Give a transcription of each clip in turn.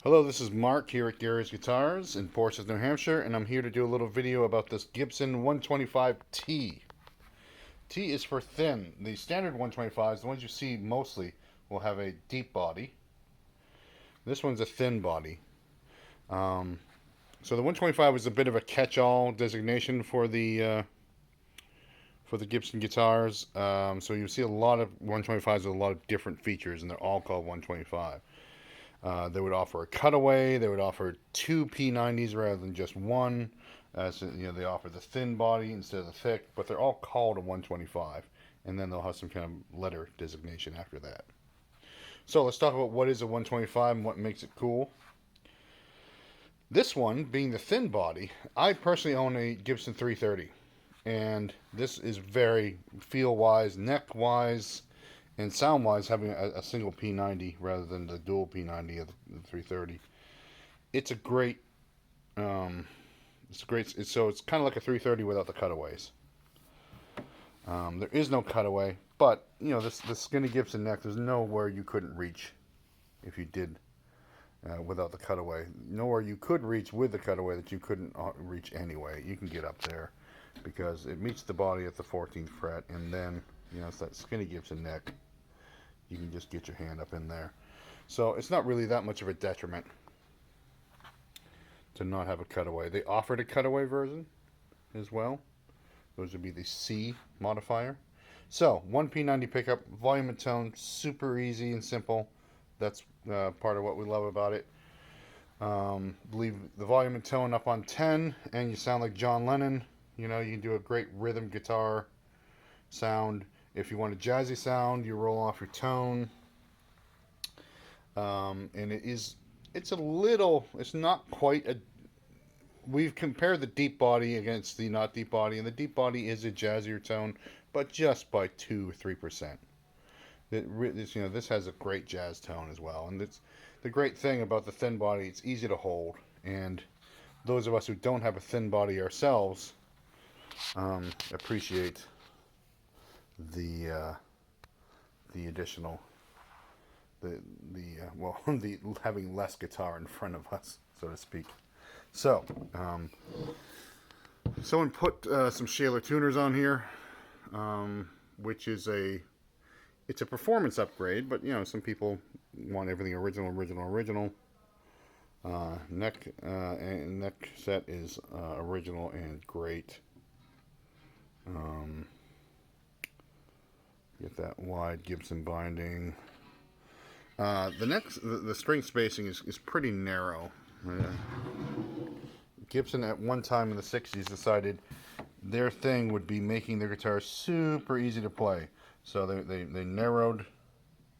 Hello, this is Mark here at Gary's Guitars in Portsmouth, New Hampshire, and I'm here to do a little video about this Gibson 125T. T is for thin. The standard 125s, the ones you see mostly, will have a deep body. This one's a thin body. Um, so the 125 was a bit of a catch-all designation for the Gibson guitars. So you see a lot of 125s with a lot of different features, and they're all called 125. They would offer a cutaway. They would offer two P90s rather than just one. So, they offer the thin body instead of the thick, but they're all called a 125, and then they'll have some kind of letter designation after that. So let's talk about what is a 125 and what makes it cool. This one, being the thin body, I personally own a Gibson 330, and this is very feel-wise, neck-wise, and sound-wise, having a single P90 rather than the dual P90 of the 330, it's a great. So it's kind of like a 330 without the cutaways. There is no cutaway, but the skinny Gibson neck. There's nowhere you couldn't reach if you did without the cutaway. Nowhere you could reach with the cutaway that you couldn't reach anyway. You can get up there because it meets the body at the 14th fret, and then it's that skinny Gibson neck. You can just get your hand up in there. So it's not really that much of a detriment to not have a cutaway. They offered a cutaway version as well. Those would be the C modifier. So 1P90 pickup, volume and tone, super easy and simple. That's part of what we love about it. Leave the volume and tone up on 10 and you sound like John Lennon. You can do a great rhythm guitar sound. If you want a jazzy sound, you roll off your tone. And it's not quite a, we've compared the deep body against the not deep body, and the deep body is a jazzier tone, but just by 2 or 3%. This has a great jazz tone as well, and it's the great thing about the thin body, it's easy to hold, and those of us who don't have a thin body ourselves appreciate the additional the having less guitar in front of us, so to speak. So someone put some Shaler tuners on here, which is it's a performance upgrade, but some people want everything original. Neck set is original and great. Get that wide Gibson binding. The string spacing is pretty narrow. Gibson at one time in the 60s decided their thing would be making their guitars super easy to play. So they narrowed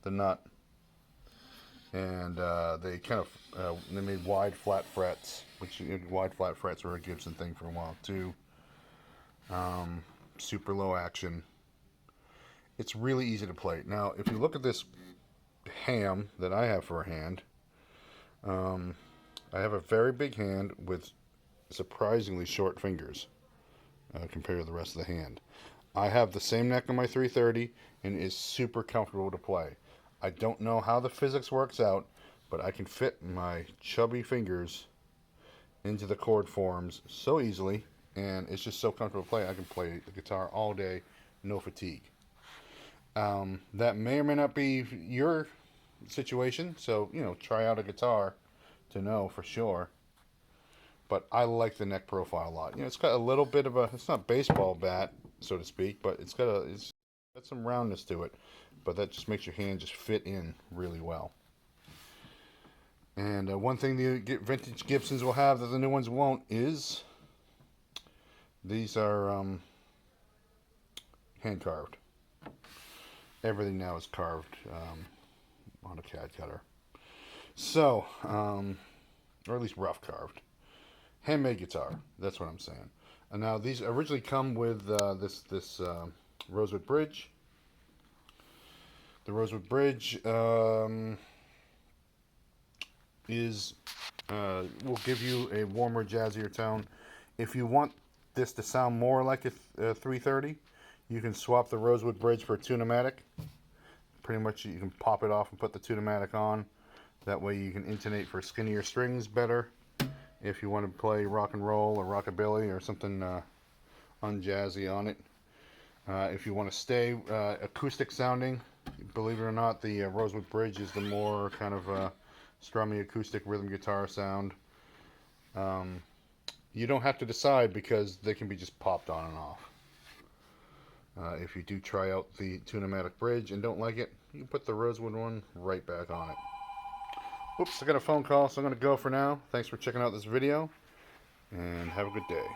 the nut, and they made wide flat frets, which wide flat frets were a Gibson thing for a while too. Super low action. It's really easy to play. Now, if you look at this ham that I have for a hand, I have a very big hand with surprisingly short fingers compared to the rest of the hand. I have the same neck on my 330 and it is super comfortable to play. I don't know how the physics works out, but I can fit my chubby fingers into the chord forms so easily, and it's just so comfortable to play. I can play the guitar all day, no fatigue. That may or may not be your situation, so try out a guitar to know for sure. But I like the neck profile a lot. It's got a little bit of it's not baseball bat, so to speak, but it's got some roundness to it. But that just makes your hand just fit in really well. And one thing the vintage Gibsons will have that the new ones won't is these are hand carved. Everything now is carved on a CAD cutter. So, or at least rough carved. Handmade guitar. That's what I'm saying. And now these originally come with this Rosewood Bridge. The Rosewood Bridge will give you a warmer, jazzier tone. If you want this to sound more like a 330, you can swap the Rosewood Bridge for a Tune-o-matic. Pretty much you can pop it off and put the Tune-o-matic on. That way you can intonate for skinnier strings better if you want to play rock and roll or rockabilly or something unjazzy on it. If you want to stay acoustic sounding, believe it or not, the Rosewood Bridge is the more kind of strummy acoustic rhythm guitar sound. You don't have to decide because they can be just popped on and off. If you do try out the Tune-o-matic Bridge and don't like it, you can put the Rosewood one right back on it. Oops, I got a phone call, so I'm going to go for now. Thanks for checking out this video, and have a good day.